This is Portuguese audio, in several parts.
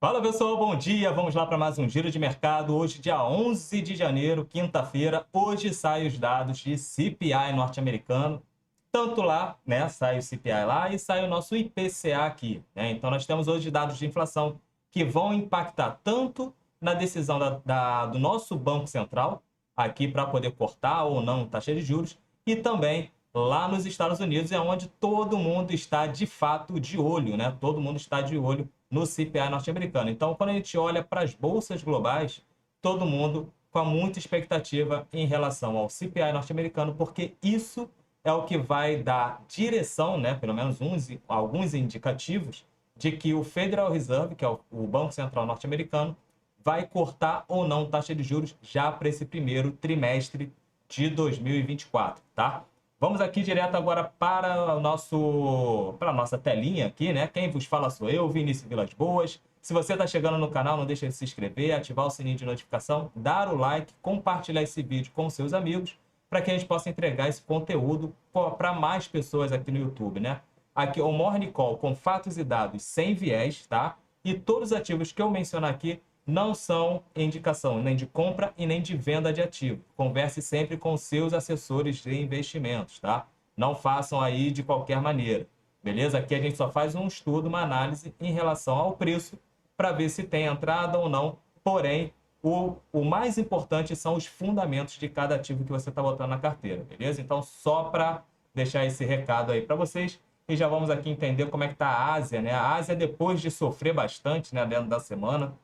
Fala pessoal, bom dia. Vamos lá para mais um giro de mercado. Hoje, dia 11 de janeiro, quinta-feira. Hoje saem os dados de CPI norte-americano. Tanto lá, né? Sai o CPI lá e sai o nosso IPCA aqui, né? Então, nós temos hoje dados de inflação que vão impactar tanto na decisão do nosso Banco Central, aqui para poder cortar ou não taxa de juros, e também lá nos Estados Unidos, é onde todo mundo está de fato de olho, né? Todo mundo está de olho no CPI norte-americano. Então, quando a gente olha para as bolsas globais, todo mundo com muita expectativa em relação ao CPI norte-americano, porque isso é o que vai dar direção, né? Pelo menos alguns indicativos, de que o Federal Reserve, que é o Banco Central norte-americano, vai cortar ou não taxa de juros já para esse primeiro trimestre de 2024, tá? Vamos aqui direto agora para a nossa telinha aqui, né? Quem vos fala sou eu, Vinícius Vilas Boas. Se você está chegando no canal, não deixe de se inscrever, ativar o sininho de notificação, dar o like, compartilhar esse vídeo com seus amigos, para que a gente possa entregar esse conteúdo para mais pessoas aqui no YouTube, né? Aqui é o Morning Call com fatos e dados sem viés, tá? E todos os ativos que eu mencionar aqui não são indicação nem de compra e nem de venda de ativo. Converse sempre com seus assessores de investimentos, tá? Não façam aí de qualquer maneira, beleza? Aqui a gente só faz um estudo, uma análise em relação ao preço para ver se tem entrada ou não. Porém, o mais importante são os fundamentos de cada ativo que você está botando na carteira, beleza? Então, só para deixar esse recado aí para vocês. E já vamos aqui entender como é que está a Ásia, né? A Ásia, depois de sofrer bastante, né, dentro da semana,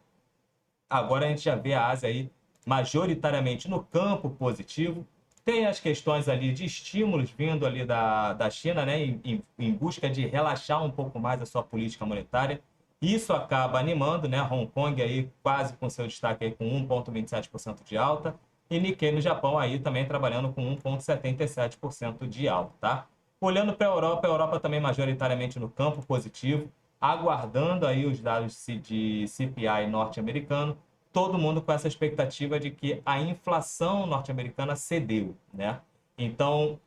agora a gente já vê a Ásia aí majoritariamente no campo positivo. Tem as questões ali de estímulos vindo ali da China, né, em busca de relaxar um pouco mais a sua política monetária. Isso acaba animando, né, Hong Kong aí quase com seu destaque aí com 1,27% de alta. E Nikkei no Japão aí também trabalhando com 1,77% de alta, tá? Olhando para a Europa também majoritariamente no campo positivo, aguardando aí os dados de CPI norte-americano, todo mundo com essa expectativa de que a inflação norte-americana cedeu, né? Então,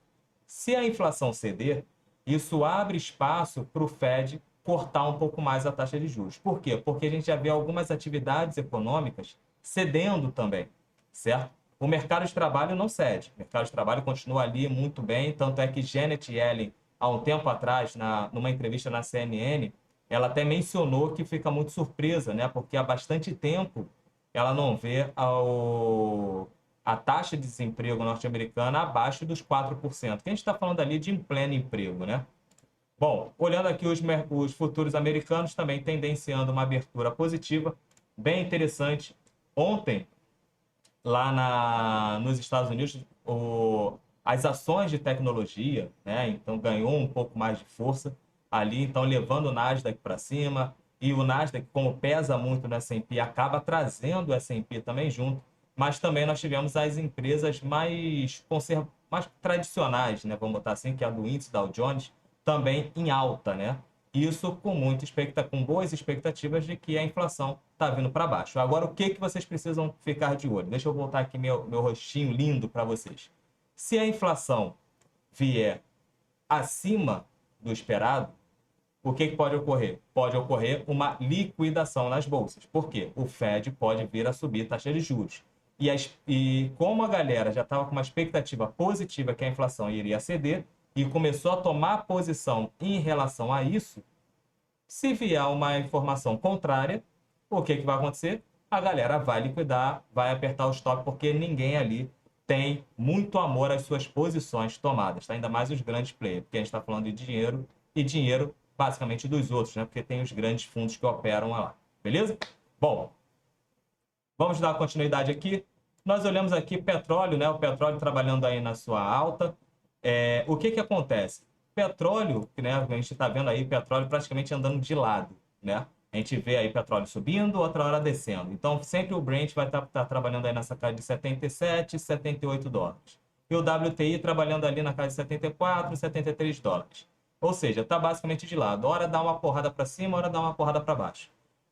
se a inflação ceder, isso abre espaço para o Fed cortar um pouco mais a taxa de juros. Por quê? Porque a gente já vê algumas atividades econômicas cedendo também, certo? O mercado de trabalho não cede. O mercado de trabalho continua ali muito bem, tanto é que Janet Yellen, há um tempo atrás, numa entrevista na CNN, ela até mencionou que fica muito surpresa, né? Porque há bastante tempo ela não vê a taxa de desemprego norte-americana abaixo dos 4%. Que a gente está falando ali de pleno emprego, né? Bom, olhando aqui os futuros americanos também tendenciando uma abertura positiva, bem interessante. Ontem, lá nos Estados Unidos, as ações de tecnologia, né? Então ganhou um pouco mais de força ali, então levando o Nasdaq para cima, e o Nasdaq, como pesa muito no S&P, acaba trazendo o S&P também junto, mas também nós tivemos as empresas mais tradicionais, né? Vamos botar assim, que é a do índice Dow Jones, também em alta, né? Isso com boas expectativas de que a inflação está vindo para baixo. Agora, o que vocês precisam ficar de olho? Deixa eu voltar aqui meu rostinho lindo para vocês. Se a inflação vier acima do esperado, o que pode ocorrer? Pode ocorrer uma liquidação nas bolsas. Por quê? O Fed pode vir a subir taxa de juros. E como a galera já estava com uma expectativa positiva que a inflação iria ceder e começou a tomar posição em relação a isso, se vier uma informação contrária, o que vai acontecer? A galera vai liquidar, vai apertar o stop, porque ninguém ali tem muito amor às suas posições tomadas, tá? Ainda mais os grandes players, porque a gente está falando de dinheiro e dinheiro basicamente dos outros, né? Porque tem os grandes fundos que operam lá, beleza? Bom, vamos dar continuidade aqui. Nós olhamos aqui petróleo, né? O petróleo trabalhando aí na sua alta. O que acontece? Petróleo, né? A gente está vendo aí petróleo praticamente andando de lado, né? A gente vê aí petróleo subindo, outra hora descendo. Então, sempre o Brent vai estar trabalhando aí nessa casa de 77, 78 dólares. E o WTI trabalhando ali na casa de 74, 73 dólares. Ou seja, está basicamente de lado. Hora dá uma porrada para cima, hora dá uma porrada para baixo.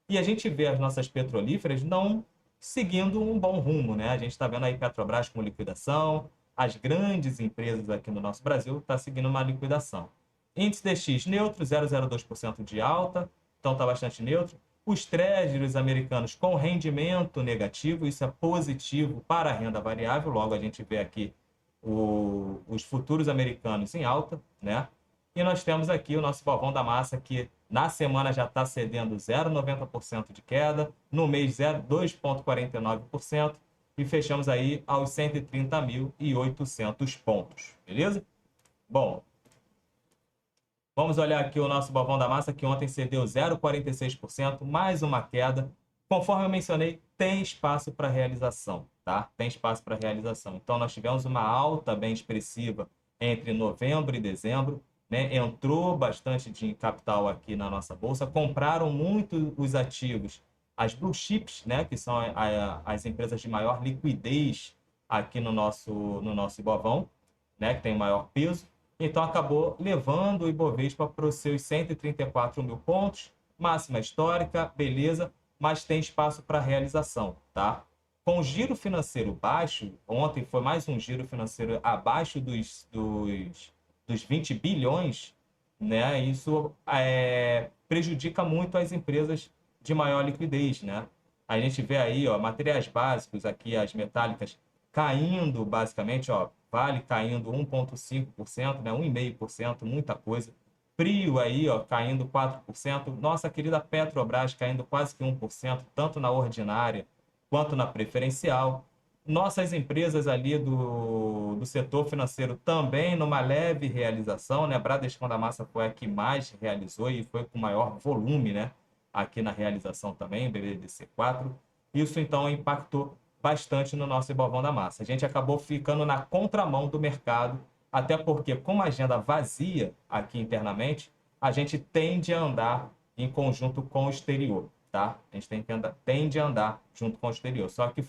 E a gente vê as nossas petrolíferas não seguindo um bom rumo, né? A gente está vendo aí Petrobras com liquidação, as grandes empresas aqui no nosso Brasil estão seguindo uma liquidação. Índice DX neutro, 0,02% de alta, então está bastante neutro. Os treasuries americanos com rendimento negativo, isso é positivo para a renda variável, logo a gente vê aqui os futuros americanos em alta, né? E nós temos aqui o nosso Bovão da Massa, que na semana já está cedendo 0,90% de queda, no mês 2,49%, e fechamos aí aos 130.800 pontos, beleza? Bom, vamos olhar aqui o nosso Bovão da Massa, que ontem cedeu 0,46%, mais uma queda. Conforme eu mencionei, tem espaço para realização, tá? Tem espaço para realização. Então, nós tivemos uma alta bem expressiva entre novembro e dezembro, né? Entrou bastante de capital aqui na nossa bolsa, compraram muito os ativos, as blue chips, né? Que são as empresas de maior liquidez aqui no nosso Ibovão, né? Que tem maior peso. Então, acabou levando o Ibovespa para os seus 134 mil pontos, máxima histórica, beleza, mas tem espaço para realização, tá? Com giro financeiro baixo, ontem foi mais um giro financeiro abaixo dos 20 bilhões, né? Isso prejudica muito as empresas de maior liquidez, né? A gente vê aí, ó, materiais básicos aqui, as metálicas caindo basicamente, ó, Vale caindo 1,5%, né? 1,5%, muita coisa. Prio aí, ó, caindo 4%. Nossa querida Petrobras caindo quase que 1%, tanto na ordinária quanto na preferencial. Nossas empresas ali do setor financeiro também numa leve realização, né? Bradesco da Massa foi a que mais realizou e foi com maior volume, né? Aqui na realização também, BBDC4. Isso então impactou bastante no nosso Ibovão da Massa. A gente acabou ficando na contramão do mercado, até porque, como agenda vazia aqui internamente, a gente tende a andar em conjunto com o exterior, tá? A gente tende a andar junto com o exterior. Só que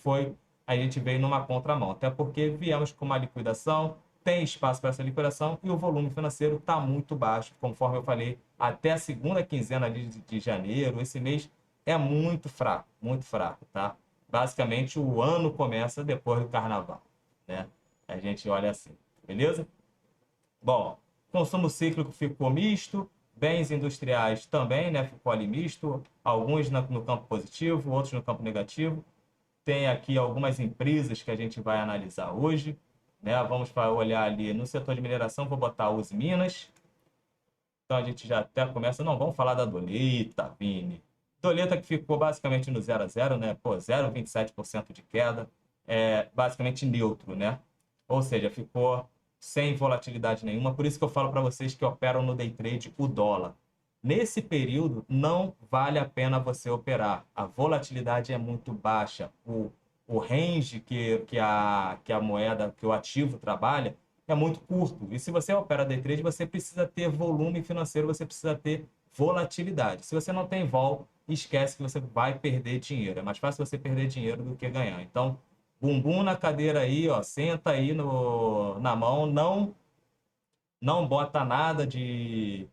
a gente veio numa contramão, até porque viemos com uma liquidação, tem espaço para essa liquidação e o volume financeiro está muito baixo, conforme eu falei, até a segunda quinzena de janeiro, esse mês é muito fraco, tá? Basicamente, o ano começa depois do carnaval, né? A gente olha assim, beleza? Bom, consumo cíclico ficou misto, bens industriais também, né? Ficou ali misto, alguns no campo positivo, outros no campo negativo. Tem aqui algumas empresas que a gente vai analisar hoje, né? Vamos olhar ali no setor de mineração, vou botar a Uzi Minas. Então a gente já até começa, não, vamos falar da Doleta, Vini. Doleta que ficou basicamente no 0 a 0, né? Pô, 0,27% de queda, basicamente neutro, né? Ou seja, ficou sem volatilidade nenhuma. Por isso que eu falo para vocês que operam no day trade o dólar. Nesse período, não vale a pena você operar. A volatilidade é muito baixa. O range que a moeda, que o ativo trabalha, é muito curto. E se você opera day trade, você precisa ter volume financeiro, você precisa ter volatilidade. Se você não tem vol, esquece que você vai perder dinheiro. É mais fácil você perder dinheiro do que ganhar. Então, bumbum na cadeira aí, ó, senta aí na mão, não bota nada de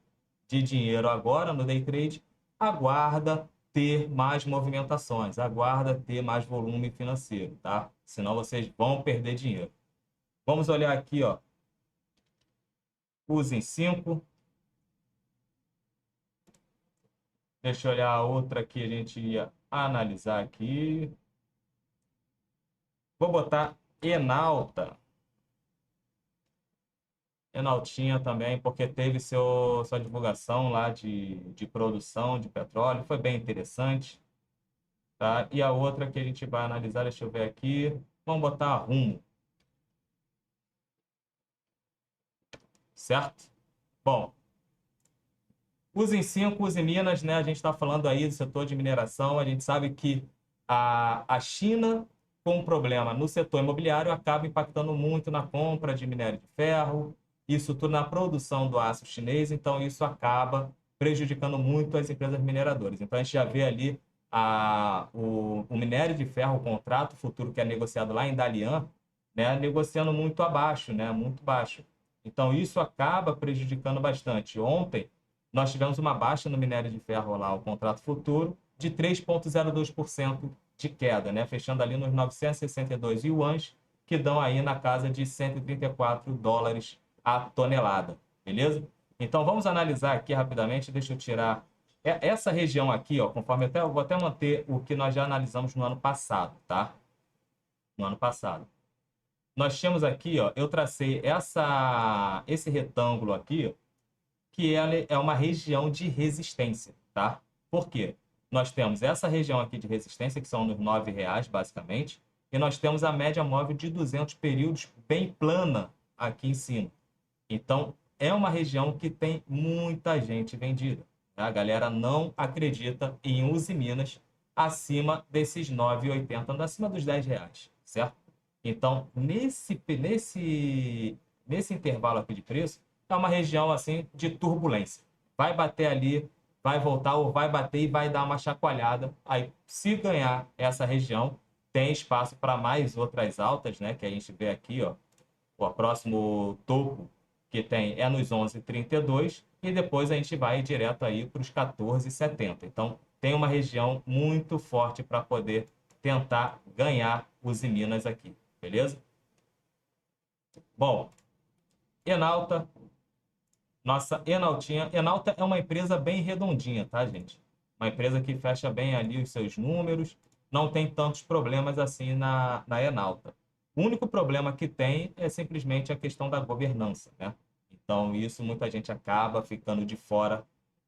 dinheiro agora no day trade, aguarda ter mais movimentações, aguarda ter mais volume financeiro, tá? Senão vocês vão perder dinheiro. Vamos olhar aqui, ó, usem 5. Deixa eu olhar a outra que a gente ia analisar aqui. Vou botar Enalta. Enaltinha também, porque teve sua divulgação lá de produção de petróleo. Foi bem interessante. Tá? E a outra que a gente vai analisar, deixa eu ver aqui. Vamos botar a Rumo. Certo? Bom, Usem 5, Use Minas, né? A gente está falando aí do setor de mineração. A gente sabe que a China, com um problema no setor imobiliário, acaba impactando muito na compra de minério de ferro, isso tudo na produção do aço chinês. Então, isso acaba prejudicando muito as empresas mineradoras. Então, a gente já vê ali o minério de ferro, o contrato futuro que é negociado lá em Dalian, né? Negociando muito abaixo, né? Muito baixo. Então, isso acaba prejudicando bastante. Ontem, nós tivemos uma baixa no minério de ferro lá, o contrato futuro, de 3,02% de queda, né? Fechando ali nos 962 yuans, que dão aí na casa de 134 dólares a tonelada, beleza? Então, vamos analisar aqui rapidamente, deixa eu tirar Essa região aqui, ó, conforme eu vou até manter o que nós já analisamos no ano passado, tá? No ano passado. Nós tínhamos aqui, ó, eu tracei esse retângulo aqui, que ela é uma região de resistência, tá? Por quê? Nós temos essa região aqui de resistência, que são nos R$ 9, basicamente, e nós temos a média móvel de 200 períodos bem plana aqui em cima. Então, é uma região que tem muita gente vendida. Tá? A galera não acredita em Uzi Minas acima desses 9,80, acima dos R$ 10, certo? Então, nesse intervalo aqui de preço, é uma região assim de turbulência. Vai bater ali, vai voltar ou vai bater e vai dar uma chacoalhada. Aí, se ganhar essa região, tem espaço para mais outras altas, né? Que a gente vê aqui, ó. O próximo topo que tem é nos 11,32 e depois a gente vai direto aí para os 14,70. Então, tem uma região muito forte para poder tentar ganhar os Minas aqui, beleza? Bom, Enalta, nossa Enaltinha. Enalta é uma empresa bem redondinha, tá, gente? Uma empresa que fecha bem ali os seus números, não tem tantos problemas assim na Enalta. O único problema que tem é simplesmente a questão da governança, né? Então, isso muita gente acaba ficando de fora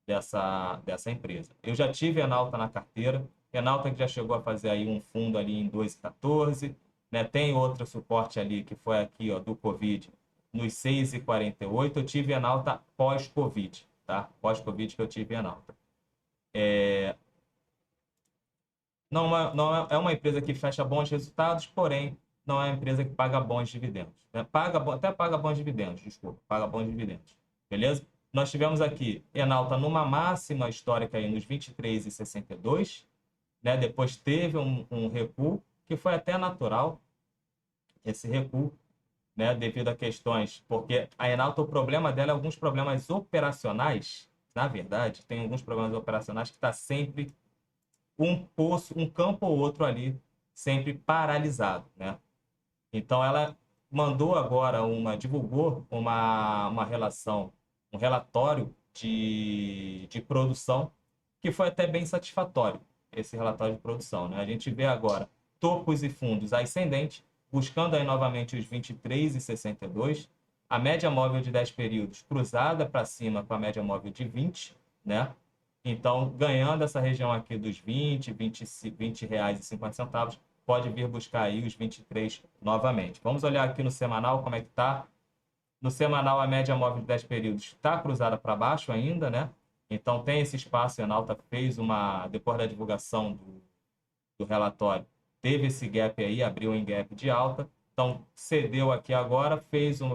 dessa empresa. Eu já tive Enalta na carteira, Enalta que já chegou a fazer aí um fundo ali em 2,14, né? Tem outro suporte ali que foi aqui, ó, do Covid, nos 6,48. Eu tive Enalta pós-Covid, tá? Pós-Covid que eu tive Enalta. Não é uma empresa que fecha bons resultados, porém, não é uma empresa que paga bons dividendos. Né? Até paga bons dividendos, desculpa, paga bons dividendos. Beleza? Nós tivemos aqui Enalta numa máxima histórica aí nos 23,62, né? Depois teve um recuo, que foi até natural, esse recuo, né? Devido a questões, porque a Enalta, o problema dela é alguns problemas operacionais, na verdade, tem alguns problemas operacionais que está sempre um poço, um campo ou outro ali, sempre paralisado, né? Então ela divulgou uma relação, um relatório de produção que foi até bem satisfatório, esse relatório de produção, né? A gente vê agora topos e fundos ascendentes, buscando aí novamente os 23,62, a média móvel de 10 períodos cruzada para cima com a média móvel de 20, né? Então, ganhando essa região aqui dos 20 reais e 50 centavos, pode vir buscar aí os 23 novamente. Vamos olhar aqui no semanal como é que está. No semanal, a média móvel de 10 períodos está cruzada para baixo ainda, né? Então, tem esse espaço. A Enalta fez depois da divulgação do relatório, teve esse gap aí, abriu em gap de alta. Então, cedeu aqui agora,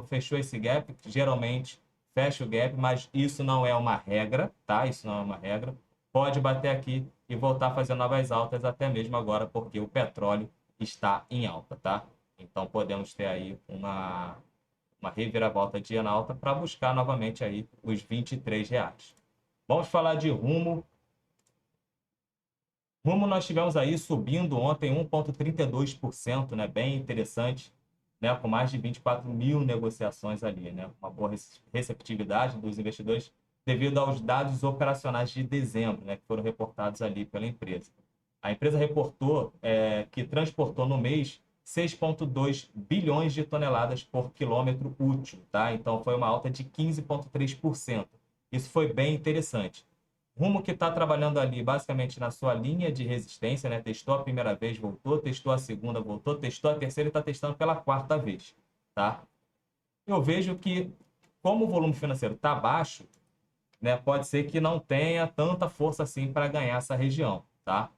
fechou esse gap, geralmente fecha o gap, mas isso não é uma regra, tá? Isso não é uma regra. Pode bater aqui e voltar a fazer novas altas, até mesmo agora, porque o petróleo está em alta, tá? Então, podemos ter aí uma reviravolta de alta para buscar novamente aí os R$ 23. Vamos falar de Rumo. Rumo nós tivemos aí subindo ontem 1,32%, né? Bem interessante, né? Com mais de 24 mil negociações ali, né? Uma boa receptividade dos investidores devido aos dados operacionais de dezembro, né? Que foram reportados ali pela empresa. A empresa reportou que transportou no mês 6,2 bilhões de toneladas por quilômetro útil, tá? Então foi uma alta de 15,3%. Isso foi bem interessante. Rumo que está trabalhando ali basicamente na sua linha de resistência, né? Testou a primeira vez, voltou, testou a segunda, voltou, testou a terceira e está testando pela quarta vez, tá? Eu vejo que, como o volume financeiro está baixo, né? Pode ser que não tenha tanta força assim para ganhar essa região, tá?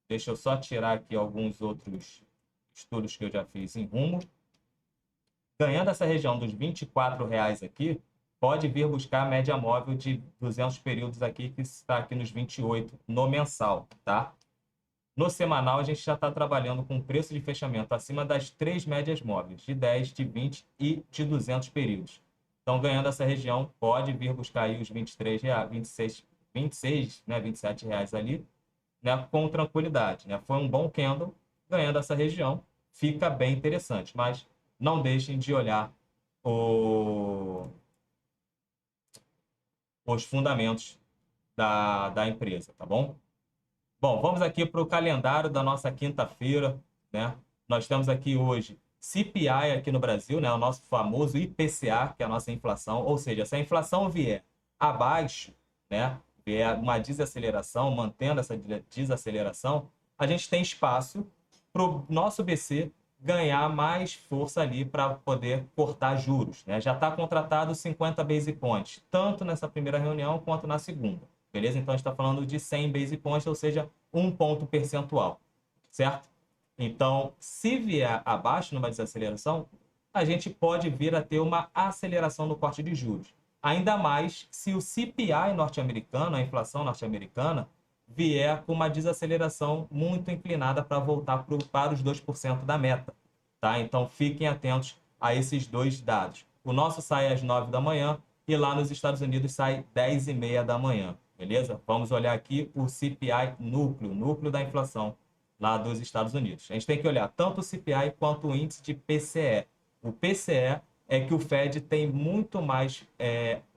Deixa eu só tirar aqui alguns outros estudos que eu já fiz em Rumo. Ganhando essa região dos R$ 24 aqui, pode vir buscar a média móvel de 200 períodos aqui, que está aqui nos 28 no mensal, tá? No semanal, a gente já está trabalhando com preço de fechamento acima das três médias móveis, de 10, de 20 e de 200 períodos. Então, ganhando essa região, pode vir buscar aí os R$ 23, 26, né, R$ 27 ali, né, com tranquilidade, né? Foi um bom candle, ganhando essa região, fica bem interessante, mas não deixem de olhar os fundamentos da empresa, tá bom? Bom, vamos aqui para o calendário da nossa quinta-feira, né? Nós temos aqui hoje CPI aqui no Brasil, né? O nosso famoso IPCA, que é a nossa inflação. Ou seja, se a inflação vier abaixo, né? Vier uma desaceleração, mantendo essa desaceleração, a gente tem espaço para o nosso BC ganhar mais força ali para poder cortar juros, né? Já está contratado 50 base points, tanto nessa primeira reunião quanto na segunda. Beleza? Então, a gente está falando de 100 base points, ou seja, 1 ponto percentual, certo? Então, se vier abaixo numa desaceleração, a gente pode vir a ter uma aceleração no corte de juros. Ainda mais se o CPI norte-americano, a inflação norte-americana, vier com uma desaceleração muito inclinada para voltar para os 2% da meta. Tá? Então, fiquem atentos a esses dois dados. O nosso sai às 9 da manhã e lá nos Estados Unidos sai 10h30 da manhã. Beleza? Vamos olhar aqui o CPI núcleo da inflação lá dos Estados Unidos. A gente tem que olhar tanto o CPI quanto o índice de PCE. O PCE é que o Fed tem muito mais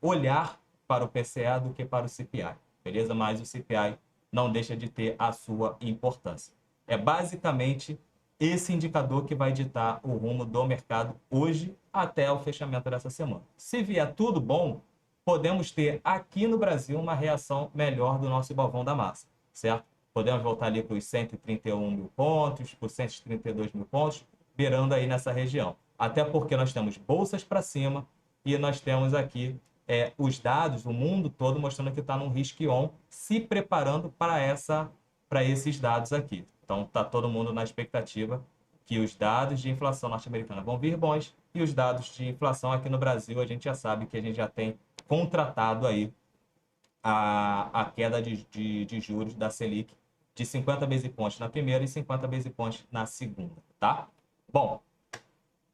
olhar para o PCE do que para o CPI. Beleza? Mas o CPI não deixa de ter a sua importância. É basicamente esse indicador que vai ditar o rumo do mercado hoje até o fechamento dessa semana. Se vier tudo bom, podemos ter aqui no Brasil uma reação melhor do nosso Ibovão da Massa, certo? Podemos voltar ali para os 131 mil pontos, para os 132 mil pontos, beirando aí nessa região. Até porque nós temos bolsas para cima e nós temos aqui os dados do mundo todo mostrando que está num risk-on, se preparando para esses dados aqui. Então, está todo mundo na expectativa que os dados de inflação norte-americana vão vir bons e os dados de inflação aqui no Brasil, a gente já sabe que a gente já tem contratado aí a queda de juros da Selic de 50 base points na primeira e 50 base points na segunda, tá? Bom,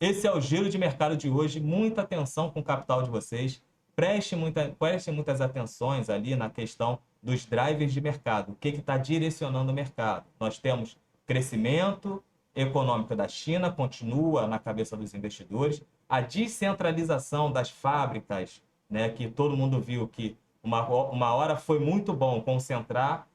esse é o giro de mercado de hoje. Muita atenção com o capital de vocês. Preste muitas atenções ali na questão dos drivers de mercado. O que está direcionando o mercado? Nós temos crescimento econômico da China, continua na cabeça dos investidores. A descentralização das fábricas, né, que todo mundo viu que uma hora foi muito bom concentrar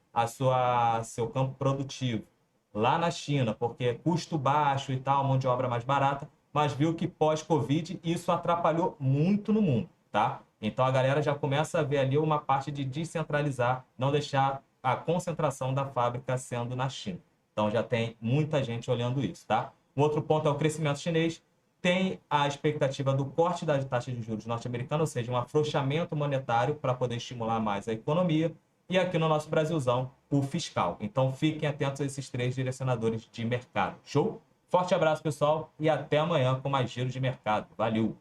seu campo produtivo lá na China, porque é custo baixo e tal, mão de obra mais barata, mas viu que pós-Covid isso atrapalhou muito no mundo, tá? Então a galera já começa a ver ali uma parte de descentralizar, não deixar a concentração da fábrica sendo na China. Então já tem muita gente olhando isso, tá? Um outro ponto é o crescimento chinês. Tem a expectativa do corte da taxa de juros norte-americana, ou seja, um afrouxamento monetário para poder estimular mais a economia. E aqui no nosso Brasilzão, o fiscal. Então fiquem atentos a esses 3 direcionadores de mercado. Show? Forte abraço, pessoal, e até amanhã com mais giro de mercado. Valeu!